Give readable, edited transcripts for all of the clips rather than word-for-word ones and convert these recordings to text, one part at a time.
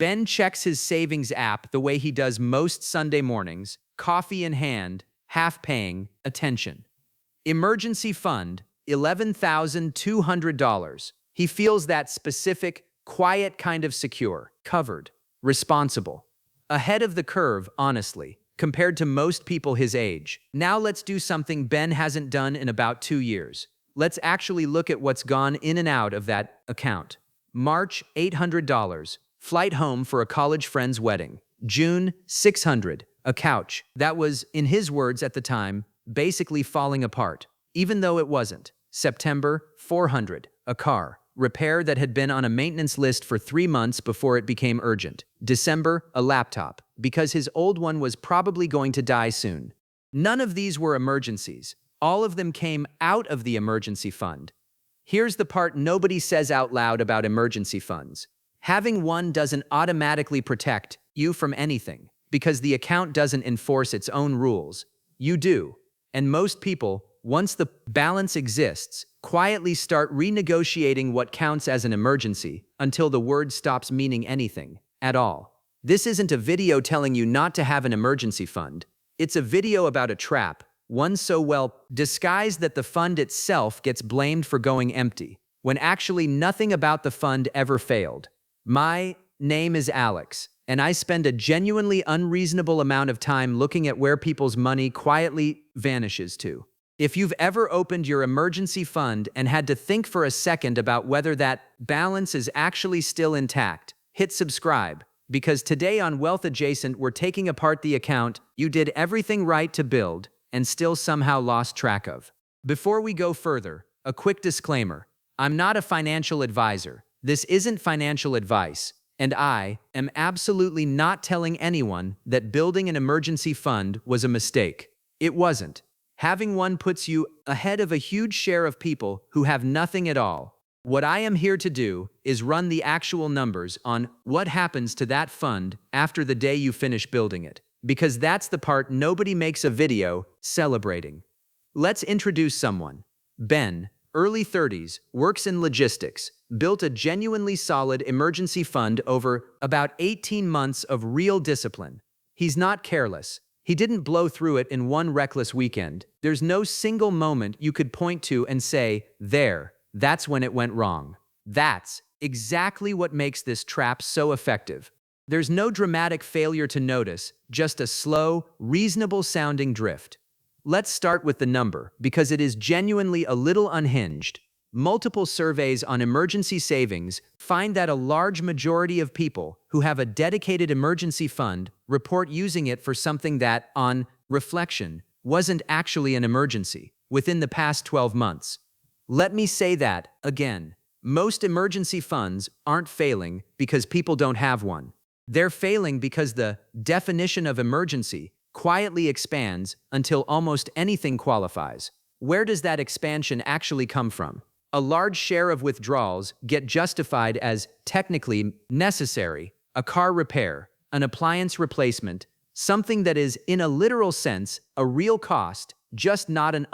Ben checks his savings app the way he does most Sunday mornings, coffee in hand, half paying attention. Emergency fund, $11,200. He feels that specific, quiet kind of secure, covered, responsible. Ahead of the curve, honestly, compared to most people his age. Now let's do something Ben hasn't done in about 2 years. Let's actually look at what's gone in and out of that account. March, $800. Flight home for a college friend's wedding. June, $600. A couch that was, in his words at the time, basically falling apart, even though it wasn't. September, $400. A car. Repair that had been on a maintenance list for 3 months before it became urgent. December, a laptop, because his old one was probably going to die soon. None of these were emergencies. All of them came out of the emergency fund. Here's the part nobody says out loud about emergency funds. Having one doesn't automatically protect you from anything, because the account doesn't enforce its own rules. You do. And most people, once the balance exists, quietly start renegotiating what counts as an emergency until the word stops meaning anything at all. This isn't a video telling you not to have an emergency fund. It's a video about a trap, one so well disguised that the fund itself gets blamed for going empty, when actually nothing about the fund ever failed. My name is Alex, and I spend a genuinely unreasonable amount of time looking at where people's money quietly vanishes to. If you've ever opened your emergency fund and had to think for a second about whether that balance is actually still intact, hit subscribe, because today on Wealth Adjacent we're taking apart the account you did everything right to build and still somehow lost track of. Before we go further, a quick disclaimer. I'm not a financial advisor. This isn't financial advice, and I am absolutely not telling anyone that building an emergency fund was a mistake. It wasn't. Having one puts you ahead of a huge share of people who have nothing at all. What I am here to do is run the actual numbers on what happens to that fund after the day you finish building it, because that's the part nobody makes a video celebrating. Let's introduce someone. Ben, early 30s, works in logistics, built a genuinely solid emergency fund over about 18 months of real discipline. He's not careless. He didn't blow through it in one reckless weekend. There's no single moment you could point to and say, that's when it went wrong. That's exactly what makes this trap so effective. There's no dramatic failure to notice, just a slow, reasonable-sounding drift. Let's start with the number, because it is genuinely a little unhinged. Multiple surveys on emergency savings find that a large majority of people who have a dedicated emergency fund report using it for something that, on reflection, wasn't actually an emergency within the past 12 months. Let me say that again. Most emergency funds aren't failing because people don't have one. They're failing because the definition of emergency quietly expands until almost anything qualifies. Where does that expansion actually come from? A large share of withdrawals get justified as technically necessary, a car repair, an appliance replacement, something that is, in a literal sense, a real cost, just not an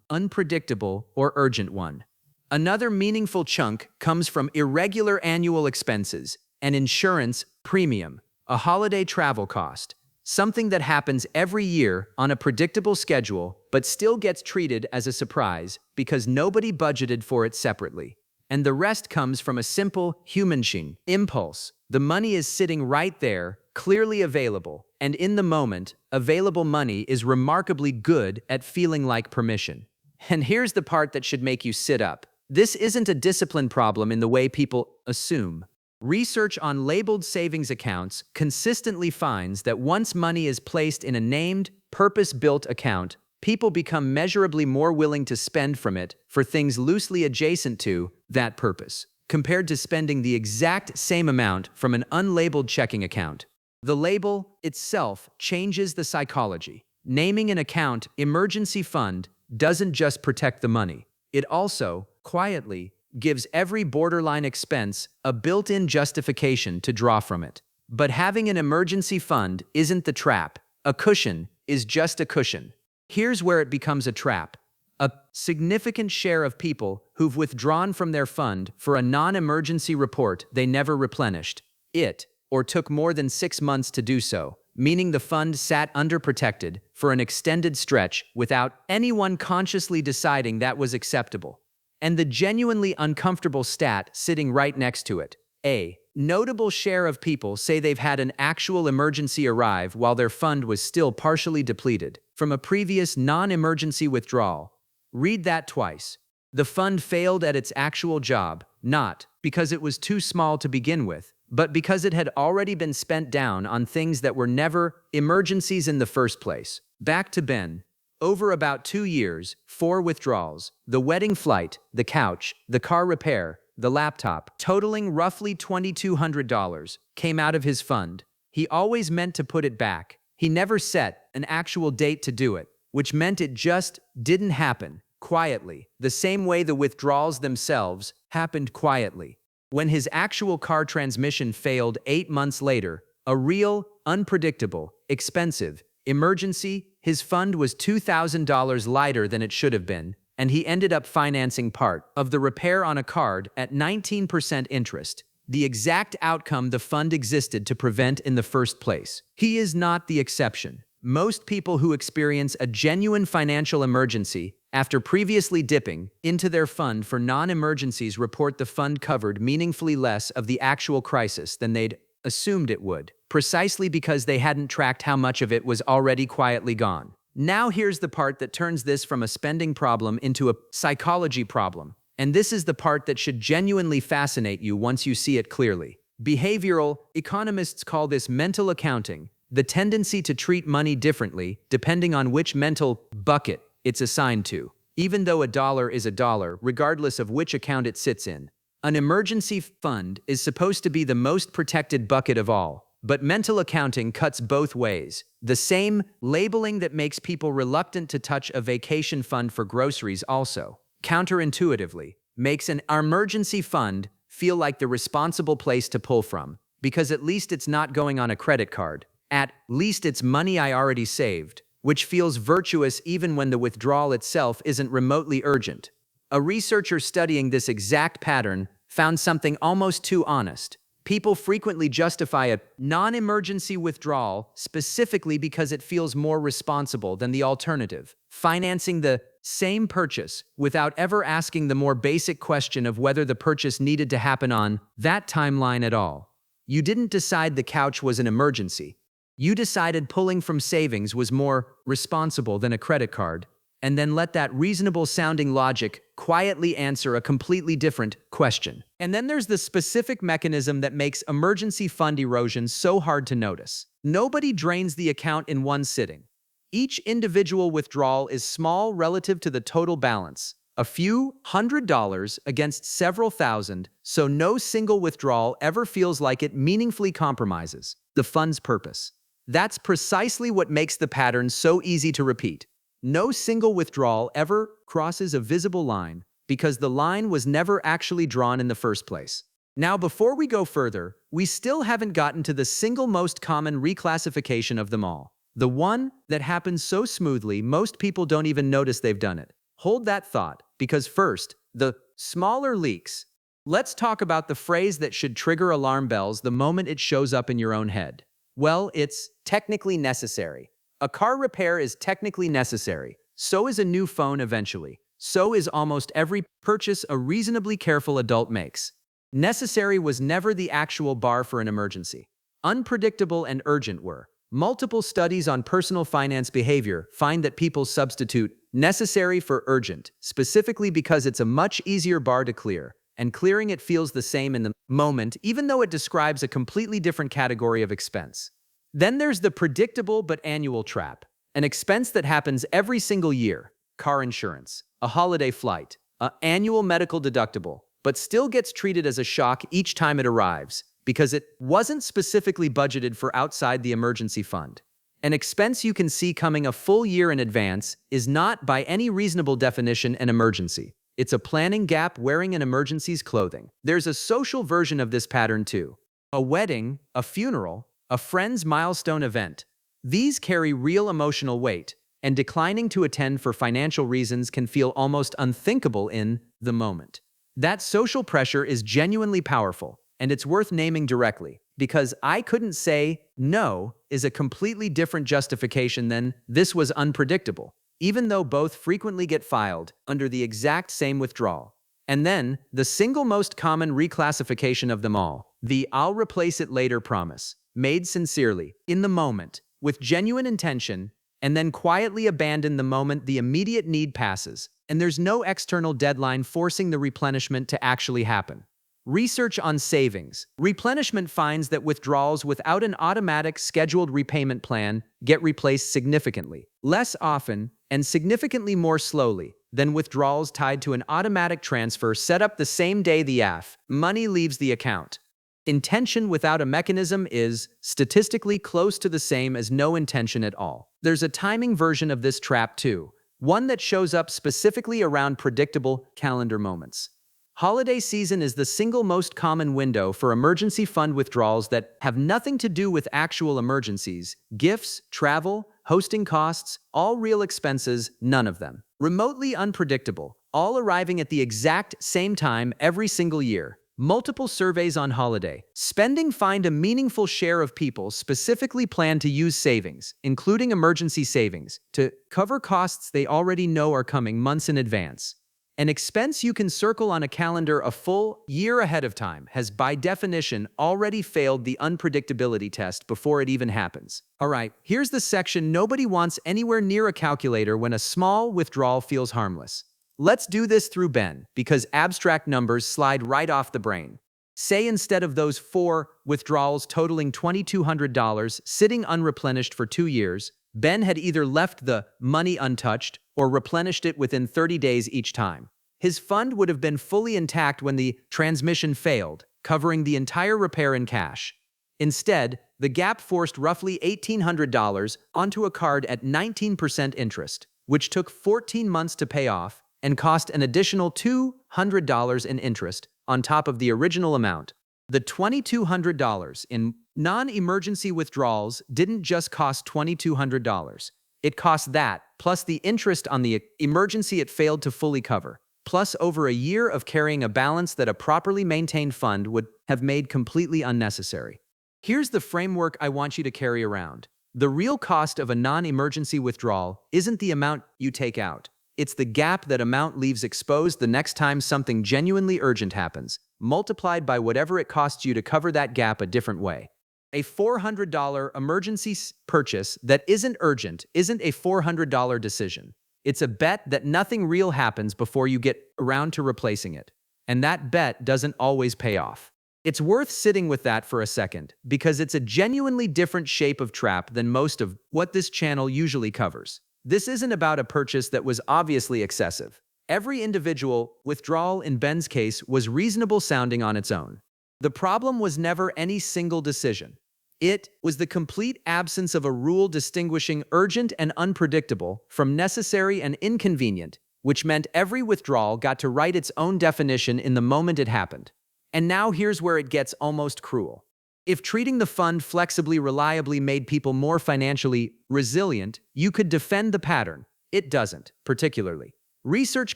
unpredictable or urgent one. Another meaningful chunk comes from irregular annual expenses, an insurance premium, a holiday travel cost, something that happens every year on a predictable schedule but still gets treated as a surprise because nobody budgeted for it separately. And the rest comes from a simple human impulse. The money is sitting right there, clearly available, and in the moment, available money is remarkably good at feeling like permission. And here's the part that should make you sit up. This isn't a discipline problem in the way people assume. Research on labeled savings accounts consistently finds that once money is placed in a named, purpose-built account, people become measurably more willing to spend from it for things loosely adjacent to that purpose, compared to spending the exact same amount from an unlabeled checking account. The label itself changes the psychology. Naming an account emergency fund doesn't just protect the money. It also, quietly, gives every borderline expense a built-in justification to draw from it. But having an emergency fund isn't the trap. A cushion is just a cushion. Here's where it becomes a trap. A significant share of people who've withdrawn from their fund for a non-emergency report they never replenished. It or took more than 6 months to do so, meaning the fund sat underprotected for an extended stretch without anyone consciously deciding that was acceptable. And the genuinely uncomfortable stat sitting right next to it. A notable share of people say they've had an actual emergency arrive while their fund was still partially depleted from a previous non-emergency withdrawal. Read that twice. The fund failed at its actual job, not because it was too small to begin with, but because it had already been spent down on things that were never emergencies in the first place. Back to Ben. Over about 2 years, 4 withdrawals, the wedding flight, the couch, the car repair, the laptop, totaling roughly $2,200, came out of his fund. He always meant to put it back. He never set an actual date to do it, which meant it just didn't happen, quietly, the same way the withdrawals themselves happened quietly. When his actual car transmission failed 8 months later, a real, unpredictable, expensive emergency, his fund was $2,000 lighter than it should have been, and he ended up financing part of the repair on a card at 19% interest, the exact outcome the fund existed to prevent in the first place. He is not the exception. Most people who experience a genuine financial emergency after previously dipping into their fund for non-emergencies report the fund covered meaningfully less of the actual crisis than they'd assumed it would, precisely because they hadn't tracked how much of it was already quietly gone. Now here's the part that turns this from a spending problem into a psychology problem. And this is the part that should genuinely fascinate you once you see it clearly. Behavioral economists call this mental accounting, the tendency to treat money differently depending on which mental bucket it's assigned to, even though a dollar is a dollar, regardless of which account it sits in. An emergency fund is supposed to be the most protected bucket of all, but mental accounting cuts both ways. The same labeling that makes people reluctant to touch a vacation fund for groceries also, counterintuitively, makes an emergency fund feel like the responsible place to pull from, because at least it's not going on a credit card. At least it's money I already saved, which feels virtuous even when the withdrawal itself isn't remotely urgent. A researcher studying this exact pattern found something almost too honest. People frequently justify a non-emergency withdrawal specifically because it feels more responsible than the alternative, financing the same purchase without ever asking the more basic question of whether the purchase needed to happen on that timeline at all. You didn't decide the couch was an emergency. You decided pulling from savings was more responsible than a credit card, and then let that reasonable-sounding logic quietly answer a completely different question. And then there's the specific mechanism that makes emergency fund erosion so hard to notice. Nobody drains the account in one sitting. Each individual withdrawal is small relative to the total balance, a few $100s against several thousand, so no single withdrawal ever feels like it meaningfully compromises the fund's purpose. That's precisely what makes the pattern so easy to repeat. No single withdrawal ever crosses a visible line because the line was never actually drawn in the first place. Now, before we go further, we still haven't gotten to the single most common reclassification of them all. The one that happens so smoothly most people don't even notice they've done it. Hold that thought, because first, the smaller leaks. Let's talk about the phrase that should trigger alarm bells the moment it shows up in your own head. Well, it's technically necessary. A car repair is technically necessary. So is a new phone eventually. So is almost every purchase a reasonably careful adult makes. Necessary was never the actual bar for an emergency. Unpredictable and urgent were. Multiple studies on personal finance behavior find that people substitute necessary for urgent, specifically because it's a much easier bar to clear, and clearing it feels the same in the moment, even though it describes a completely different category of expense. Then there's the predictable but annual trap, an expense that happens every single year: car insurance, a holiday flight, an annual medical deductible, but still gets treated as a shock each time it arrives because it wasn't specifically budgeted for outside the emergency fund. An expense you can see coming a full year in advance is not, by any reasonable definition, an emergency. It's a planning gap wearing an emergency's clothing. There's a social version of this pattern too. A wedding, a funeral, a friend's milestone event. These carry real emotional weight, and declining to attend for financial reasons can feel almost unthinkable in the moment. That social pressure is genuinely powerful, and it's worth naming directly. because I couldn't say no is a completely different justification than this was unpredictable, even though both frequently get filed under the exact same withdrawal. And then, the single most common reclassification of them all, the "I'll replace it later" promise, made sincerely, in the moment, with genuine intention, and then quietly abandoned the moment the immediate need passes, and there's no external deadline forcing the replenishment to actually happen. Research on savings. Replenishment finds that withdrawals without an automatic scheduled repayment plan get replaced significantly, less often, and significantly more slowly than withdrawals tied to an automatic transfer set up the same day the money leaves the account. Intention without a mechanism is, statistically, close to the same as no intention at all. There's a timing version of this trap too, one that shows up specifically around predictable calendar moments. Holiday season is the single most common window for emergency fund withdrawals that have nothing to do with actual emergencies: gifts, travel, hosting costs, all real expenses, none of them. Remotely unpredictable, all arriving at the exact same time every single year. Multiple surveys on holiday spending find a meaningful share of people specifically plan to use savings, including emergency savings, to cover costs they already know are coming months in advance. An expense you can circle on a calendar a full year ahead of time has, by definition, already failed the unpredictability test before it even happens. All right, here's the section nobody wants anywhere near a calculator when a small withdrawal feels harmless. Let's do this through Ben, because abstract numbers slide right off the brain. Say instead of those 4 withdrawals totaling $2,200 sitting unreplenished for 2 years, Ben had either left the money untouched or replenished it within 30 days each time. His fund would have been fully intact when the transmission failed, covering the entire repair in cash. Instead, the gap forced roughly $1,800 onto a card at 19% interest, which took 14 months to pay off and cost an additional $200 in interest on top of the original amount. The $2,200 in non-emergency withdrawals didn't just cost $2,200. It cost that, plus the interest on the emergency it failed to fully cover, plus over a year of carrying a balance that a properly maintained fund would have made completely unnecessary. Here's the framework I want you to carry around. The real cost of a non-emergency withdrawal isn't the amount you take out. It's the gap that amount leaves exposed the next time something genuinely urgent happens, multiplied by whatever it costs you to cover that gap a different way. A $400 emergency purchase that isn't urgent isn't a $400 decision. It's a bet that nothing real happens before you get around to replacing it. And that bet doesn't always pay off. It's worth sitting with that for a second, because it's a genuinely different shape of trap than most of what this channel usually covers. This isn't about a purchase that was obviously excessive. Every individual withdrawal in Ben's case was reasonable sounding on its own. The problem was never any single decision. It was the complete absence of a rule distinguishing urgent and unpredictable from necessary and inconvenient, which meant every withdrawal got to write its own definition in the moment it happened. And now here's where it gets almost cruel. If treating the fund flexibly, reliably made people more financially resilient, you could defend the pattern. It doesn't, particularly. Research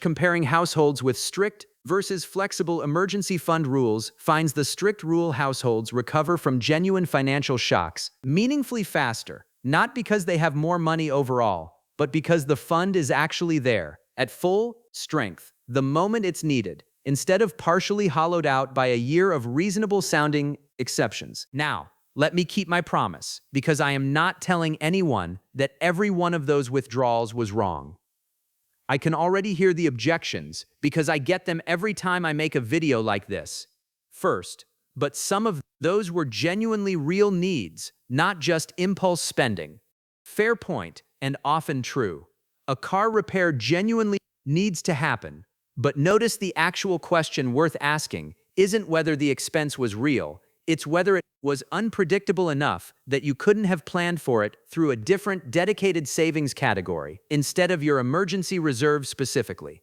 comparing households with strict versus flexible emergency fund rules finds the strict rule households recover from genuine financial shocks meaningfully faster, not because they have more money overall, but because the fund is actually there, at full strength, the moment it's needed, instead of partially hollowed out by a year of reasonable-sounding exceptions. Now, let me keep my promise, because I am not telling anyone that every one of those withdrawals was wrong. I can already hear the objections, because I get them every time I make a video like this. First, but some of those were genuinely real needs, not just impulse spending. Fair point, and often true. A car repair genuinely needs to happen, but notice the actual question worth asking isn't whether the expense was real, it's whether it was unpredictable enough that you couldn't have planned for it through a different dedicated savings category instead of your emergency reserve specifically.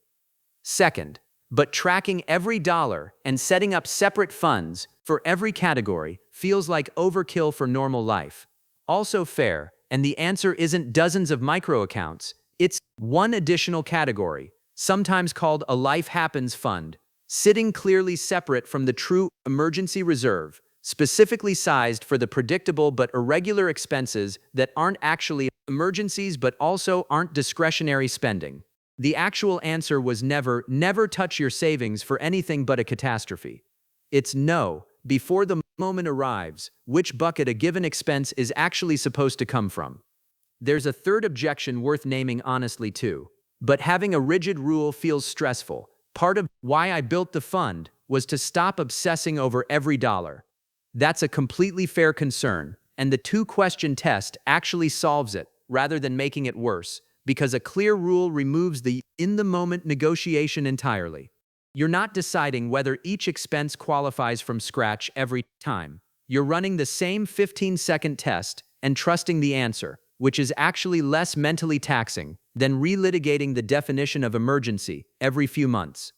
Second, but tracking every dollar and setting up separate funds for every category feels like overkill for normal life. Also fair, and the answer isn't dozens of micro accounts, it's one additional category, sometimes called a life happens fund, sitting clearly separate from the true emergency reserve, specifically sized for the predictable but irregular expenses that aren't actually emergencies but also aren't discretionary spending. The actual answer was never touch your savings for anything but a catastrophe. It's no, before the moment arrives, which bucket a given expense is actually supposed to come from. There's a third objection worth naming honestly too. But having a rigid rule feels stressful. Part of why I built the fund was to stop obsessing over every dollar. That's a completely fair concern, and the two-question test actually solves it, rather than making it worse, because a clear rule removes the in-the-moment negotiation entirely. You're not deciding whether each expense qualifies from scratch every time. You're running the same 15-second test and trusting the answer, which is actually less mentally taxing than relitigating the definition of emergency every few months.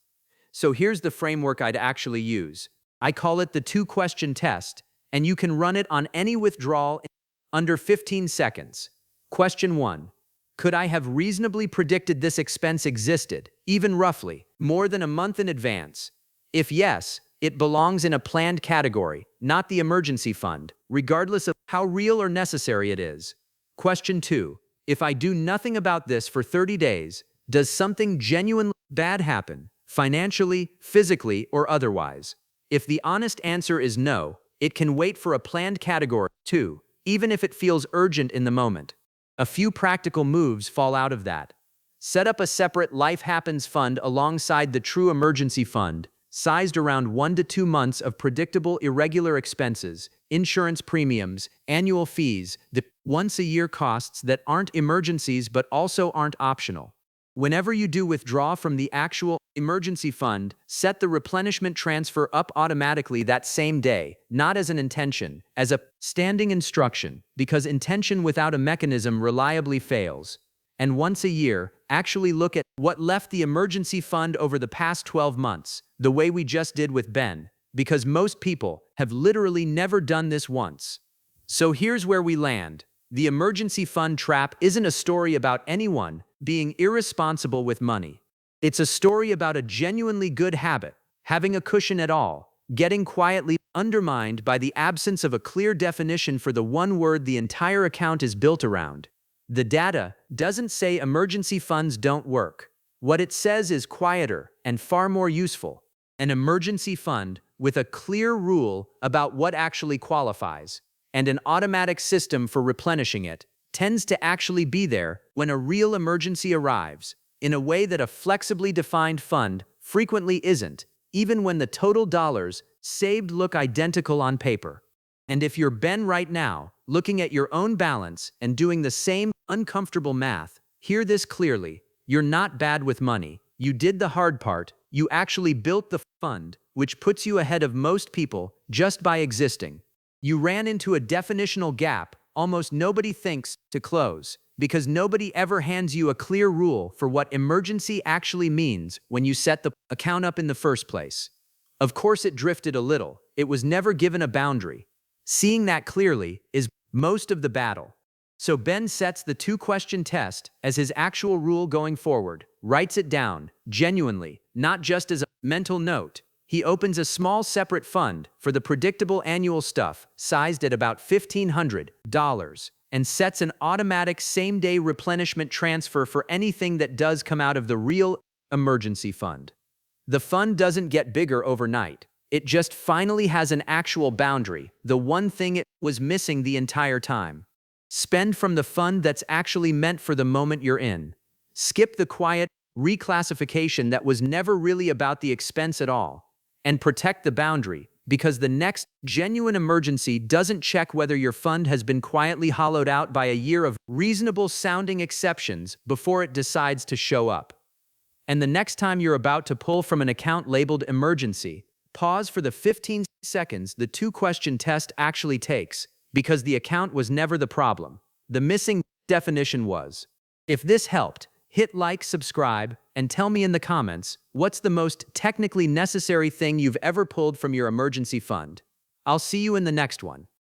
So here's the framework I'd actually use. I call it the two-question test, and you can run it on any withdrawal in under 15 seconds. Question 1. Could I have reasonably predicted this expense existed, even roughly, more than a month in advance? If yes, it belongs in a planned category, not the emergency fund, regardless of how real or necessary it is. Question 2. If I do nothing about this for 30 days, does something genuinely bad happen, financially, physically, or otherwise? If the honest answer is no, it can wait for a planned category too, even if it feels urgent in the moment. A few practical moves fall out of that. Set up a separate Life Happens fund alongside the True Emergency Fund, sized around 1 to 2 months of predictable irregular expenses, insurance premiums, annual fees, the once-a-year costs that aren't emergencies but also aren't optional. Whenever you do withdraw from the actual emergency fund, set the replenishment transfer up automatically that same day, not as an intention, as a standing instruction, because intention without a mechanism reliably fails. And once a year, actually look at what left the emergency fund over the past 12 months, the way we just did with Ben, because most people have literally never done this once. So here's where we land. The emergency fund trap isn't a story about anyone being irresponsible with money. It's a story about a genuinely good habit, having a cushion at all, getting quietly undermined by the absence of a clear definition for the one word the entire account is built around. The data doesn't say emergency funds don't work. What it says is quieter and far more useful. An emergency fund with a clear rule about what actually qualifies, and an automatic system for replenishing it, tends to actually be there when a real emergency arrives, in a way that a flexibly defined fund frequently isn't, even when the total dollars saved look identical on paper. And if you're Ben right now, looking at your own balance and doing the same uncomfortable math, hear this clearly. You're not bad with money. You did the hard part. You actually built the fund, which puts you ahead of most people just by existing. You ran into a definitional gap almost nobody thinks to close, because nobody ever hands you a clear rule for what emergency actually means when you set the account up in the first place. Of course it drifted a little. It was never given a boundary. Seeing that clearly is most of the battle. So Ben sets the two-question test as his actual rule going forward, writes it down, genuinely, not just as a mental note. He opens a small separate fund for the predictable annual stuff, sized at about $1,500, and sets an automatic same-day replenishment transfer for anything that does come out of the real emergency fund. The fund doesn't get bigger overnight. It just finally has an actual boundary, the one thing it was missing the entire time. Spend from the fund that's actually meant for the moment you're in. Skip the quiet reclassification that was never really about the expense at all. And protect the boundary, because the next genuine emergency doesn't check whether your fund has been quietly hollowed out by a year of reasonable-sounding exceptions before it decides to show up. And the next time you're about to pull from an account labeled emergency, pause for the 15 seconds the two-question test actually takes, because the account was never the problem. The missing definition was. If this helped, hit like, subscribe, and tell me in the comments, what's the most technically necessary thing you've ever pulled from your emergency fund? I'll see you in the next one.